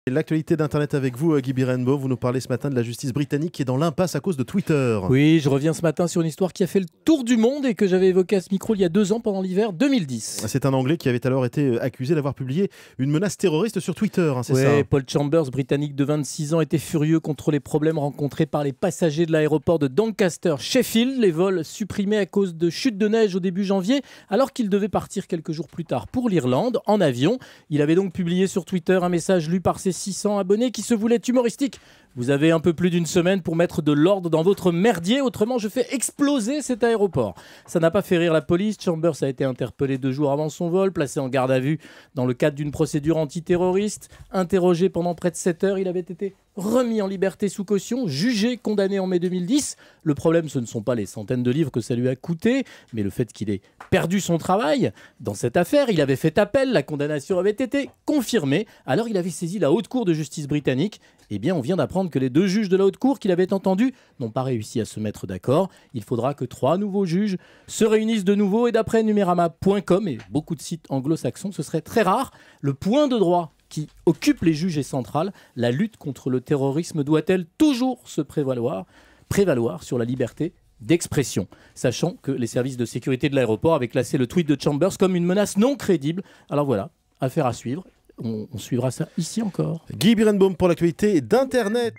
L'actualité d'Internet avec vous, Guy Birenbaum. Vous nous parlez ce matin de la justice britannique qui est dans l'impasse à cause de Twitter. Oui, je reviens ce matin sur une histoire qui a fait le tour du monde et que j'avais évoquée à ce micro il y a 2 ans pendant l'hiver 2010. C'est un Anglais qui avait alors été accusé d'avoir publié une menace terroriste sur Twitter, c'est Oui, ça? Paul Chambers, britannique de 26 ans, était furieux contre les problèmes rencontrés par les passagers de l'aéroport de Doncaster, Sheffield. Les vols supprimés à cause de chutes de neige au début janvier, alors qu'il devait partir quelques jours plus tard pour l'Irlande, en avion. Il avait donc publié sur Twitter un message lu par ses 600 abonnés qui se voulait humoristique. Vous avez un peu plus d'une semaine pour mettre de l'ordre dans votre merdier, autrement je fais exploser cet aéroport. Ça n'a pas fait rire la police. Chambers a été interpellé 2 jours avant son vol, placé en garde à vue dans le cadre d'une procédure antiterroriste. Interrogé pendant près de 7 heures, il avait été remis en liberté sous caution, jugé, condamné en mai 2010. Le problème, ce ne sont pas les centaines de livres que ça lui a coûté, mais le fait qu'il ait perdu son travail. Dans cette affaire, il avait fait appel, la condamnation avait été confirmée. Alors il avait saisi la Haute Cour de justice britannique. Eh bien, on vient d'apprendre que les 2 juges de la Haute Cour qu'il avait entendus n'ont pas réussi à se mettre d'accord. Il faudra que 3 nouveaux juges se réunissent de nouveau et d'après numerama.com et beaucoup de sites anglo-saxons, ce serait très rare. Le point de droit qui occupe les juges est central. La lutte contre le terrorisme doit-elle toujours se prévaloir sur la liberté d'expression, sachant que les services de sécurité de l'aéroport avaient classé le tweet de Chambers comme une menace non crédible. Alors voilà, affaire à suivre. On suivra ça ici encore. Guy Birenbaum pour l'actualité d'Internet.